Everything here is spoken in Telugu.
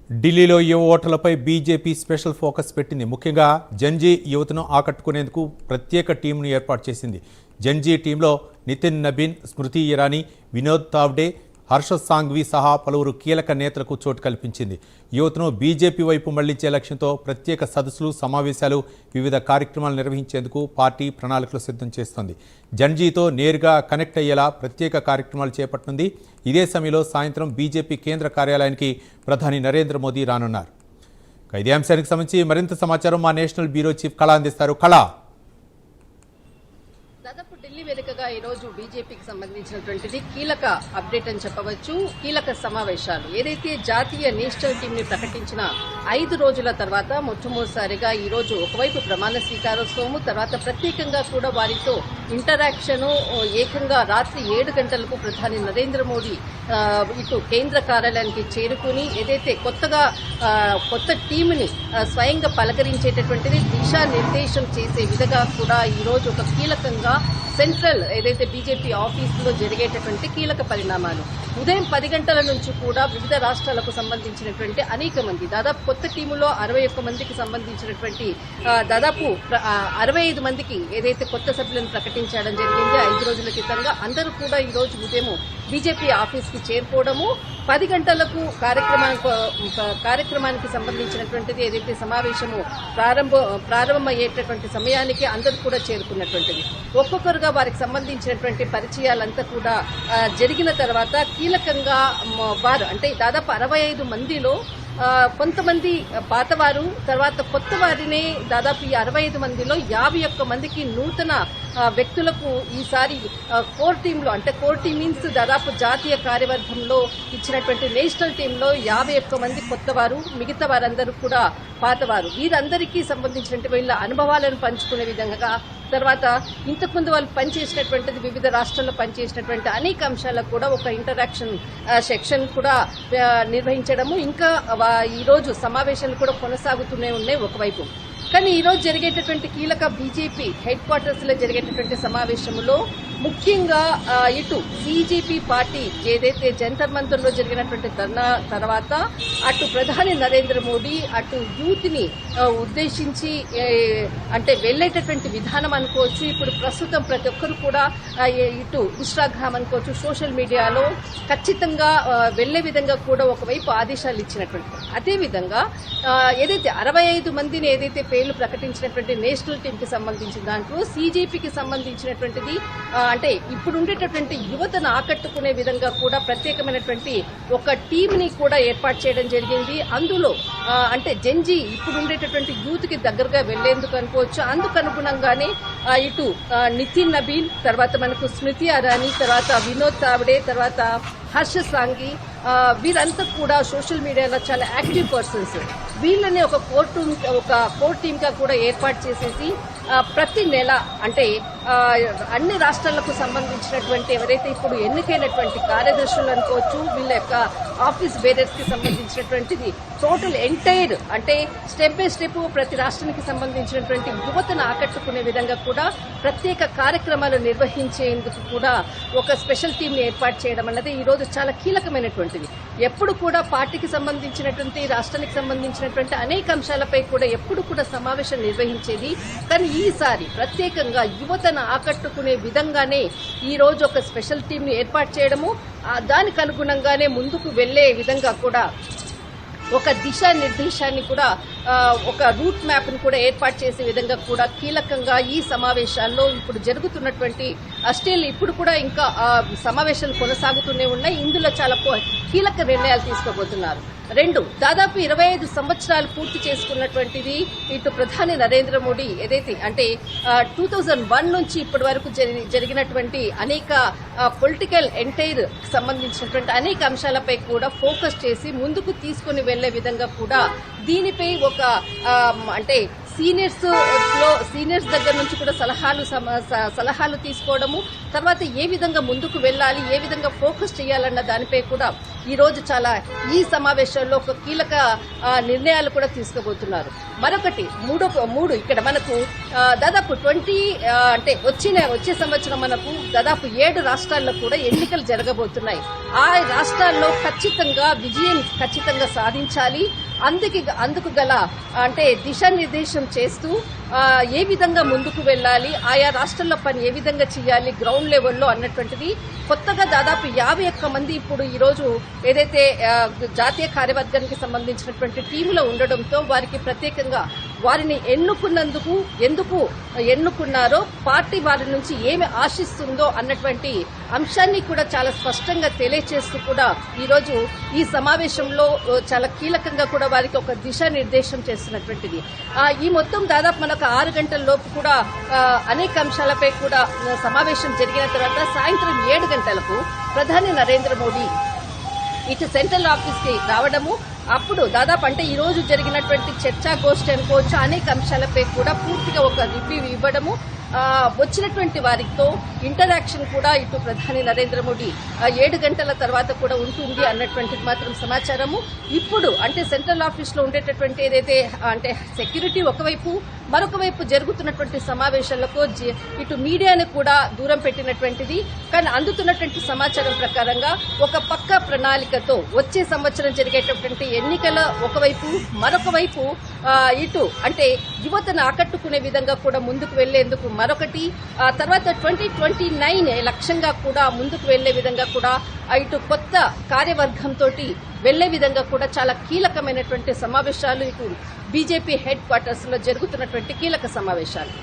ఢిల్లీలో యువ ఓటర్లపై బీజేపీ స్పెషల్ ఫోకస్ పెట్టింది. ముఖ్యంగా జంజీ యువతను ఆకట్టుకునేందుకు ప్రత్యేక టీంను ఏర్పాటు చేసింది. జంజీ టీంలో నితిన్ నబీన్, స్మృతి ఇరానీ, వినోద్ తావ్డే, హర్ష సాంఘ్వి సహా పలువురు కీలక నేతలకు చోటు కల్పించింది. యువతను బీజేపీ వైపు మళ్లించే లక్ష్యంతో ప్రత్యేక సదస్సులు, సమావేశాలు, వివిధ కార్యక్రమాలు నిర్వహించేందుకు పార్టీ ప్రణాళికలు సిద్ధం చేస్తోంది. జంజీతో నేరుగా కనెక్ట్ అయ్యేలా ప్రత్యేక కార్యక్రమాలు చేపట్టనుంది. ఇదే సమయంలో సాయంత్రం బీజేపీ కేంద్ర కార్యాలయానికి ప్రధాని నరేంద్ర మోదీ రానున్నారు. ఇదే అంశానికి సంబంధించి మరింత సమాచారం మా నేషనల్ బ్యూరో చీఫ్ కళ అందిస్తారు. కళ, దాదాపు ఢిల్లీ వేదికగా ఈ రోజు బీజేపీకి సంబంధించినటువంటిది కీలక అప్డేట్ అని చెప్పవచ్చు. కీలక సమావేశాలు ఏదైతే జాతీయ నేషనల్ టీం ని ప్రకటించిన 5 రోజుల తర్వాత మొట్టమొదటిసారిగా ఈ రోజు ఒకవైపు ప్రమాణ స్వీకారోత్సవము, తర్వాత ప్రత్యేకంగా కూడా వారితో ఇంటరాక్షన్, ఏకంగా రాత్రి 7 గంటలకు ప్రధాని నరేంద్ర మోదీ ఇటు కేంద్ర కార్యాలయానికి చేరుకుని ఏదైతే కొత్త టీంని స్వయంగా పలకరించేటటువంటిది దిశానిర్దేశం చేసే విధంగా కూడా ఈ రోజు ఒక కీలకంగా సెంట్రల్ ఏదైతే బీజేపీ ఆఫీసులో జరిగేటటువంటి కీలక పరిణామాలు. ఉదయం 10 గంటల నుంచి కూడా వివిధ రాష్ట్రాలకు సంబంధించినటువంటి అనేక మంది, దాదాపు కొత్త టీములో 61 మందికి సంబంధించినటువంటి దాదాపు 65 మందికి ఏదైతే కొత్త సభ్యులను ప్రకటించడం జరిగింది 5 రోజుల క్రితంగా, అందరూ కూడా ఈ రోజు ఉదయం బీజేపీ ఆఫీస్ కి చేరుకోవడము, 10 గంటలకు కార్యక్రమానికి సంబంధించినటువంటిది ఏదైతే సమావేశము ప్రారంభమయ్యేటటువంటి సమయానికి అందరూ కూడా చేరుకున్నటువంటిది. ఒక్కొక్కరుగా వారికి సంబంధించినటువంటి పరిచయాలంతా కూడా జరిగిన తర్వాత కీలకంగా వారు అంటే దాదాపు 65 మందిలో కొంతమంది పాతవారు, తర్వాత కొత్త వారినే దాదాపు ఈ 65 మందిలో 51 మందికి నూతన వ్యక్తులకు ఈసారి కోర్ టీంలో, అంటే కోర్ టీం మీన్స్ దాదాపు జాతీయ కార్యవర్గంలో ఇచ్చినటువంటి నేషనల్ టీంలో 51 మంది కొత్తవారు, మిగతా వారందరూ కూడా పాతవారు. వీరందరికీ సంబంధించినటువంటి వీళ్ళ అనుభవాలను పంచుకునే విధంగా, తర్వాత ఇంతకుముందు వాళ్ళు పనిచేసినటువంటిది వివిధ రాష్ట్రాల్లో పనిచేసినటువంటి అనేక అంశాలకు కూడా ఒక ఇంటరాక్షన్ సెక్షన్ కూడా నిర్వహించడము, ఇంకా ఈ రోజు సమావేశాలు కూడా కొనసాగుతూనే ఉన్నాయి ఒకవైపు. కానీ ఈ రోజు జరిగేటటువంటి కీలక బీజేపీ హెడ్ క్వార్టర్స్ లో జరిగేటటువంటి సమావేశంలో ముఖ్యంగా ఇటు బీజేపీ పార్టీ ఏదైతే జంతర్ మంతర్ లో జరిగినటువంటి ధర్నా తర్వాత అటు ప్రధాని నరేంద్ర మోదీ అటు యూత్ ని ఉద్దేశించి అంటే వెళ్లేటటువంటి విధానం అనుకోవచ్చు. ఇప్పుడు ప్రస్తుతం ప్రతి ఒక్కరు కూడా ఇటు ఇన్స్టాగ్రామ్ అనుకోవచ్చు, సోషల్ మీడియాలో ఖచ్చితంగా వెళ్లే విధంగా కూడా ఒకవైపు ఆదేశాలు ఇచ్చినటువంటి, అదేవిధంగా ఏదైతే 65 మందిని ఏదైతే పేర్లు ప్రకటించినటువంటి నేషనల్ టీం కి సంబంధించిన దాంట్లో సీజేపీకి సంబంధించినటువంటిది అంటే ఇప్పుడు ఉండేటటువంటి యువతను ఆకట్టుకునే విధంగా కూడా ప్రత్యేకమైనటువంటి ఒక టీం ని కూడా ఏర్పాటు చేయడం జరిగింది. అందులో అంటే జంజీ ఇప్పుడు ఉండేటటువంటి యూత్ కి దగ్గరగా వెళ్లేందుకు అనుకోవచ్చు. అందుకు అనుగుణంగానే ఇటు నితిన్ నబీన్, తర్వాత మనకు స్మృతి ఇరానీ, తర్వాత వినోద్ తావ్డే, తర్వాత హర్ష సాంఘ్వి, వీరంతా కూడా సోషల్ మీడియాలో చాలా యాక్టివ్ పర్సన్స్. వీళ్ళని ఒక కోర్ టీమ్ గా కూడా ఏర్పాటు చేసేసి ప్రతి నెల అంటే అన్ని రాష్ట్రాలకు సంబంధించినటువంటి ఎవరైతే ఇప్పుడు ఎన్నికైనటువంటి కార్యదర్శులు అనుకోవచ్చు, వీళ్ళ యొక్క ఆఫీస్ బేరర్స్ కి సంబంధించినటువంటిది టోటల్ ఎంటైర్ అంటే స్టెప్ బై స్టెప్ ప్రతి రాష్ట్రానికి సంబంధించినటువంటి యువతను ఆకట్టుకునే విధంగా కూడా ప్రత్యేక కార్యక్రమాలు నిర్వహించేందుకు కూడా ఒక స్పెషల్ టీం ని ఏర్పాటు చేయడం అన్నది ఈ రోజు చాలా కీలకమైనటువంటిది. ఎప్పుడు కూడా పార్టీకి సంబంధించినటువంటి, రాష్ట్రానికి సంబంధించినటువంటి అనేక అంశాలపై కూడా ఎప్పుడు కూడా సమావేశం నిర్వహించేది. కానీ ఈసారి ప్రత్యేకంగా యువతను ఆకట్టుకునే విధంగానే ఈ రోజు ఒక స్పెషల్ టీం ని ఏర్పాటు చేయడము, దానికి అనుగుణంగానే ముందుకు వెళ్లే విధంగా కూడా ఒక దిశానిర్దేశాన్ని కూడా ఒక రూట్ మ్యాప్ ను కూడా ఏర్పాటు చేసే విధంగా కూడా కీలకంగా ఈ సమావేశాల్లో ఇప్పుడు జరుగుతున్నటువంటి స్టిల్ ఇప్పుడు కూడా ఇంకా సమావేశాలు కొనసాగుతూనే ఉన్నాయి. ఇందులో చాలా కీలక నిర్ణయాలు తీసుకోబోతున్నారు. దాదాపు 25 సంవత్సరాలు పూర్తి చేసుకున్నటువంటిది ఇటు ప్రధాని నరేంద్ర మోడీ ఏదైతే అంటే 2001 నుంచి ఇప్పటి వరకు జరిగినటువంటి అనేక పొలిటికల్ ఎంటైర్ సంబంధించినటువంటి అనేక అంశాలపై కూడా ఫోకస్ చేసి ముందుకు తీసుకుని వెళ్లే విధంగా కూడా దీనిపై ఒక అంటే సీనియర్స్ దగ్గర నుంచి కూడా సలహాలు తీసుకోవడము, తర్వాత ఏ విధంగా ముందుకు వెళ్ళాలి, ఏ విధంగా ఫోకస్ చేయాలన్న దానిపై కూడా ఈ రోజు చాలా ఈ సమావేశంలో ఒక కీలక నిర్ణయాలు కూడా తీసుకోబోతున్నారు. మరొకటి మూడు ఇక్కడ మనకు దాదాపు 20 అంటే వచ్చే సంవత్సరం మనకు దాదాపు 7 రాష్ట్రాల్లో కూడా ఎన్నికలు జరగబోతున్నాయి. ఆ రాష్ట్రాల్లో ఖచ్చితంగా విజయం సాధించాలి. అందుకు గల అంటే దిశానిర్దేశం చేస్తూ ఏ విధంగా ముందుకు వెళ్ళాలి, ఆయా రాష్ట్రాల్లో పని ఏ విధంగా చేయాలి గ్రౌండ్ లెవెల్లో అన్నటువంటిది కొత్తగా దాదాపు 51 మంది ఇప్పుడు ఈ రోజు ఏదైతే జాతీయ కార్యవర్గానికి సంబంధించినటువంటి టీంలో ఉండడంతో వారికి ప్రత్యేకంగా వారిని ఎందుకు ఎన్నుకున్నారో, పార్టీ వారి నుంచి ఏమి ఆశిస్తుందో అన్నటువంటి అంశాన్ని కూడా చాలా స్పష్టంగా తెలియజేస్తూ కూడా ఈరోజు ఈ సమావేశంలో చాలా కీలకంగా కూడా వారికి ఒక దిశానిర్దేశం చేస్తున్నటువంటిది. ఈ మొత్తం దాదాపు మనకు 6 గంటల లోపు కూడా అనేక అంశాలపై కూడా సమావేశం జరిగిన తర్వాత సాయంత్రం 7 గంటలకు ప్రధాని నరేంద్ర మోడీ ఇటు సెంట్రల్ ఆఫీస్ కి రావడము, అప్పుడు దాదాపు అంటే ఈ రోజు జరిగినటువంటి చర్చా గోష్ఠి అనుకోవచ్చు, అనేక అంశాలపై కూడా పూర్తిగా ఒక రివ్యూ ఇవ్వడము, వచ్చినటువంటి వారితో ఇంటరాక్షన్ కూడా ఇటు ప్రధాని నరేంద్ర మోడీ 7 గంటల తర్వాత కూడా ఉంటుంది అన్నటువంటిది మాత్రం సమాచారము. ఇప్పుడు అంటే సెంట్రల్ ఆఫీస్ లో ఉండేటటువంటి ఏదైతే అంటే సెక్యూరిటీ ఒకవైపు, మరొక వైపు జరుగుతున్నటువంటి సమావేశాలకు ఇటు మీడియాను కూడా దూరం పెట్టినటువంటిది. కానీ అందుతున్నటువంటి సమాచారం ప్రకారంగా ఒక పక్క ప్రణాళికతో వచ్చే సంవత్సరం జరిగేటటువంటి ఎన్నికల ఒకవైపు, మరొక వైపు ఇటు అంటే యువతను ఆకట్టుకునే విధంగా కూడా ముందుకు వెళ్లేందుకు మరొకటి, తర్వాత 2029 లక్ష్యంగా కూడా ముందుకు వెళ్లే విధంగా కూడా ఇటు కొత్త కార్యవర్గంతో వెళ్లే విధంగా కూడా చాలా కీలకమైనటువంటి సమావేశాలు ఇటు బీజేపీ హెడ్ క్వార్టర్స్ లో జరుగుతున్నటువంటి కీలక సమావేశాలు.